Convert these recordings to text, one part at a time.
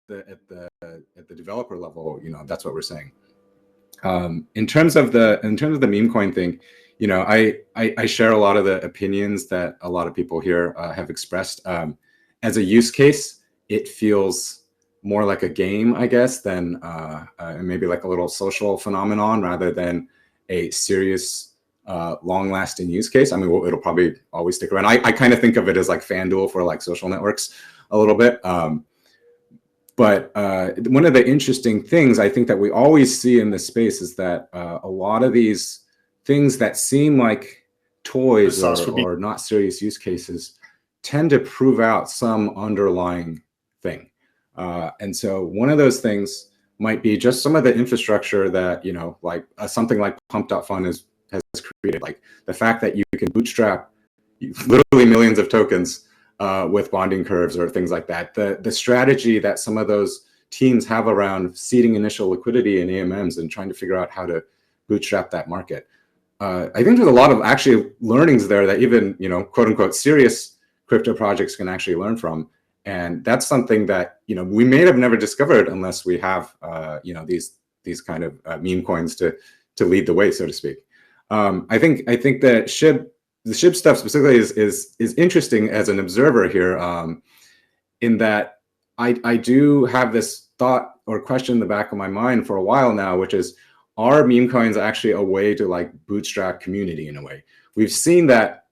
the developer level, that's what we're saying. In terms of the meme coin thing, I share a lot of the opinions that a lot of people here have expressed. As a use case, it feels more like a game, I guess, than maybe like a little social phenomenon rather than a serious, long-lasting use case. I mean, it'll probably always stick around. I kind of think of it as like FanDuel for like social networks a little bit. But one of the interesting things I think that we always see in this space is that a lot of these things that seem like toys or not serious use cases tend to prove out some underlying thing. And so one of those things might be just some of the infrastructure that, like something like Pump.Fun has created, like the fact that you can bootstrap literally millions of tokens with bonding curves or things like that. The strategy that some of those teams have around seeding initial liquidity in AMMs and trying to figure out how to bootstrap that market. I think there's a lot of actually learnings there that even, quote unquote, serious crypto projects can actually learn from. And that's something that, we may have never discovered unless we have, these kind of meme coins to lead the way, so to speak. I think that the SHIB stuff specifically is interesting as an observer here, in that I do have this thought or question in the back of my mind for a while now, which is, are meme coins actually a way to like bootstrap community in a way? We've seen that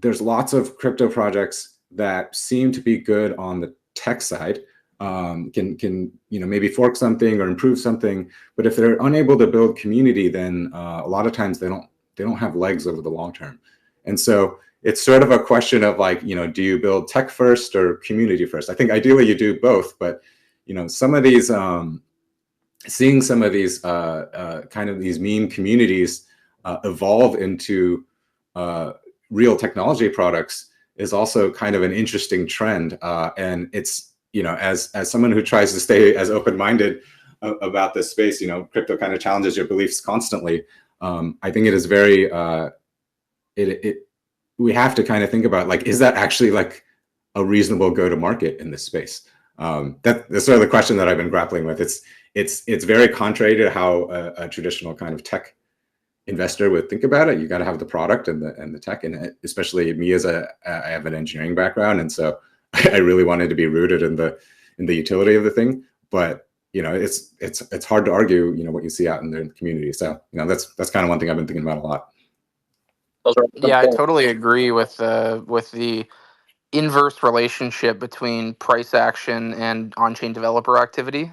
there's lots of crypto projects that seem to be good on the tech side, can maybe fork something or improve something, but if they're unable to build community, then a lot of times they don't have legs over the long term. And so it's sort of a question of like, do you build tech first or community first? I think ideally you do both, but some of these, seeing some of these kind of these meme communities evolve into real technology products is also kind of an interesting trend. And it's, as someone who tries to stay as open-minded about this space, crypto kind of challenges your beliefs constantly. I think it is very, we have to kind of think about like, is that actually like a reasonable go-to-market in this space? That's sort of the question that I've been grappling with. It's very contrary to how a traditional kind of tech investor would think about it. You got to have the product and the tech, and especially me I have an engineering background, and so I really wanted to be rooted in the utility of the thing. But it's hard to argue what you see out in the community. So that's kind of one thing I've been thinking about a lot. Yeah, I totally agree with the inverse relationship between price action and on-chain developer activity.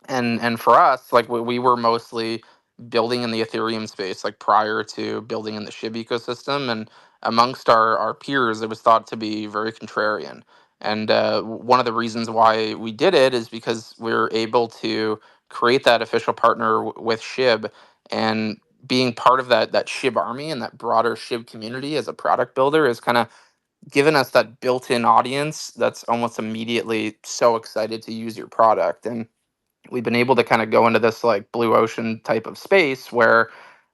And for us, like we were mostly building in the Ethereum space, like prior to building in the SHIB ecosystem. And amongst our peers, it was thought to be very contrarian. And one of the reasons why we did it is because we were able to create that official partner with SHIB, and being part of that SHIB army and that broader SHIB community as a product builder is kind of given us that built-in audience that's almost immediately so excited to use your product. And we've been able to kind of go into this like blue ocean type of space where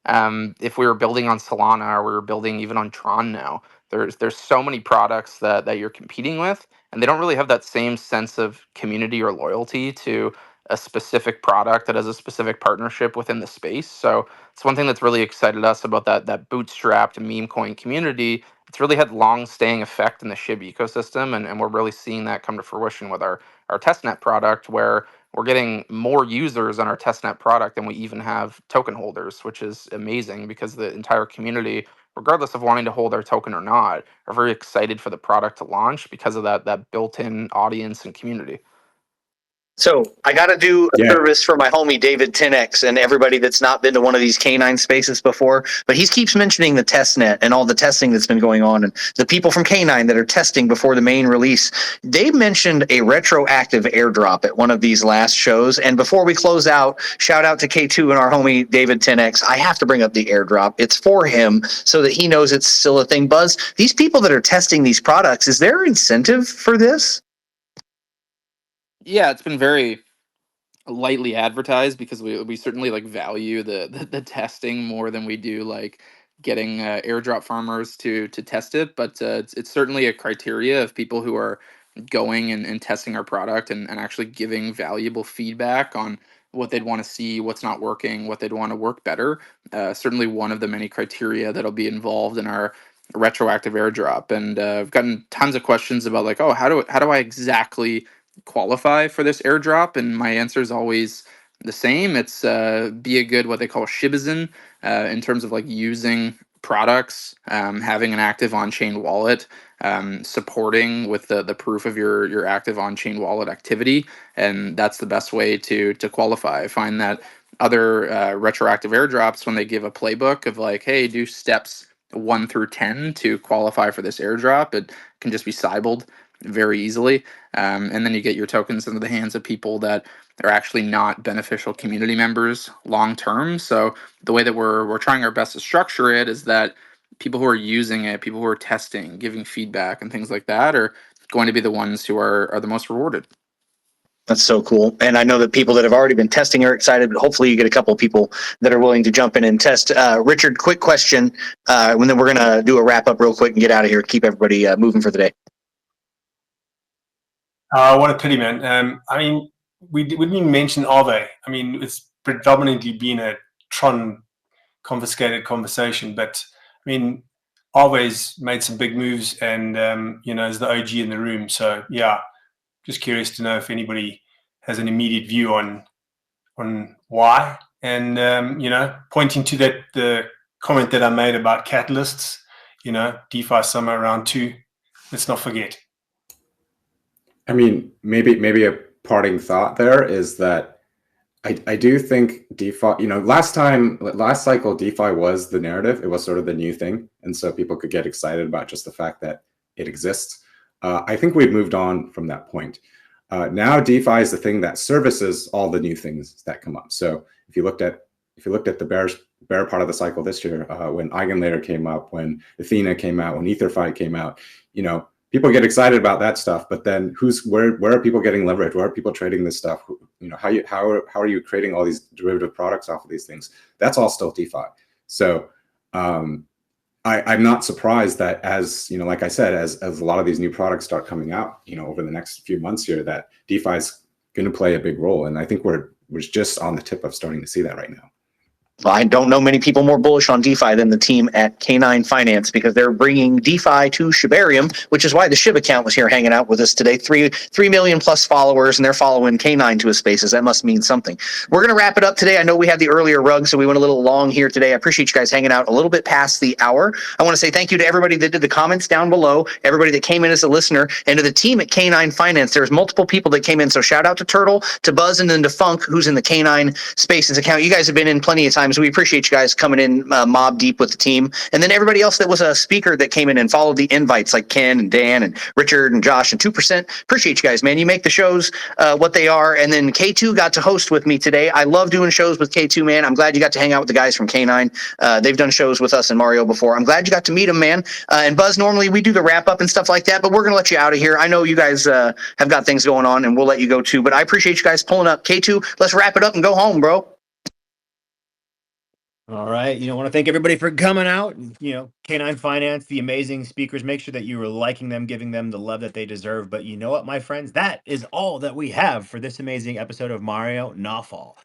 if we were building on Solana or we were building even on Tron now, there's so many products that you're competing with, and they don't really have that same sense of community or loyalty to a specific product that has a specific partnership within the space. So it's one thing that's really excited us about that bootstrapped meme coin community. It's really had long staying effect in the SHIB ecosystem, and we're really seeing that come to fruition with our testnet product, where we're getting more users on our testnet product than we even have token holders, which is amazing because the entire community, regardless of wanting to hold our token or not, are very excited for the product to launch because of that built-in audience and community. So I got to do a service for my homie David 10X and everybody that's not been to one of these canine spaces before. But he keeps mentioning the testnet and all the testing that's been going on, and the people from Canine that are testing before the main release. Dave mentioned a retroactive airdrop at one of these last shows. And before we close out, shout out to K2 and our homie David 10X. I have to bring up the airdrop. It's for him so that he knows it's still a thing. Buzz, these people that are testing these products, is there incentive for this? Yeah, it's been very lightly advertised because we certainly like value the testing more than we do like getting airdrop farmers to test it. But it's certainly a criteria of people who are going and testing our product and actually giving valuable feedback on what they'd want to see, what's not working, what they'd want to work better. Certainly one of the many criteria that'll be involved in our retroactive airdrop. And I've gotten tons of questions about like, oh, how do I exactly qualify for this airdrop? And my answer is always the same. It's be a good what they call shibazin in terms of like using products, having an active on-chain wallet, supporting with the proof of your active on-chain wallet activity, and that's the best way to qualify. I find that other retroactive airdrops, when they give a playbook of like, hey, do steps 1 through 10 to qualify for this airdrop, it can just be sybiled very easily, and then you get your tokens into the hands of people that are actually not beneficial community members long term. So the way that we're trying our best to structure it is that people who are using it, people who are testing, giving feedback, and things like that are going to be the ones who are the most rewarded. That's so cool. And I know that people that have already been testing are excited, but hopefully you get a couple of people that are willing to jump in and test. Richard, quick question, and then we're going to do a wrap up real quick and get out of here, keep everybody moving for the day. What a pity, man. I mean, we didn't mention Aave. I mean, it's predominantly been a Tron confiscated conversation, but I mean, Aave's made some big moves and, is the OG in the room. So, yeah, just curious to know if anybody has an immediate view on why. And, pointing to the comment that I made about catalysts, DeFi summer around 2, let's not forget. I mean, maybe a parting thought there is that I do think DeFi, last cycle, DeFi was the narrative. It was sort of the new thing. And so people could get excited about just the fact that it exists. I think we've moved on from that point. Now DeFi is the thing that services all the new things that come up. So if you looked at the bear part of the cycle this year, when EigenLayer came up, when Athena came out, when EtherFi came out, people get excited about that stuff, but then where are people getting leverage? Where are people trading this stuff? How are you creating all these derivative products off of these things? That's all still DeFi. So I'm not surprised that as like I said, as a lot of these new products start coming out, over the next few months here, that DeFi is going to play a big role, and I think we're just on the tip of starting to see that right now. I don't know many people more bullish on DeFi than the team at K9 Finance, because they're bringing DeFi to Shibarium, which is why the Shib account was here hanging out with us today. 3 million plus followers, and they're following K9 to his spaces. That must mean something. We're going to wrap it up today. I know we had the earlier rug, so we went a little long here today. I appreciate you guys hanging out a little bit past the hour. I want to say thank you to everybody that did the comments down below, everybody that came in as a listener, and to the team at K9 Finance. There's multiple people that came in, so shout out to Turtle, to Buzz, and then to Funk, who's in the K9 Spaces account. You guys have been in plenty of times. We appreciate you guys coming in mob deep with the team. And then everybody else that was a speaker that came in and followed the invites, like Ken and Dan and Richard and Josh and 2%. Appreciate you guys, man. You make the shows what they are. And then K2 got to host with me today. I love doing shows with K2, man. I'm glad you got to hang out with the guys from K9. They've done shows with us and Mario before. I'm glad you got to meet them, man. And Buzz, normally we do the wrap up and stuff like that, but we're going to let you out of here. I know you guys have got things going on, and we'll let you go too. But I appreciate you guys pulling up. K2, let's wrap it up and go home, bro. All right. I want to thank everybody for coming out. K9 Finance, the amazing speakers. Make sure that you are liking them, giving them the love that they deserve. But you know what, my friends? That is all that we have for this amazing episode of Mario Nawfal.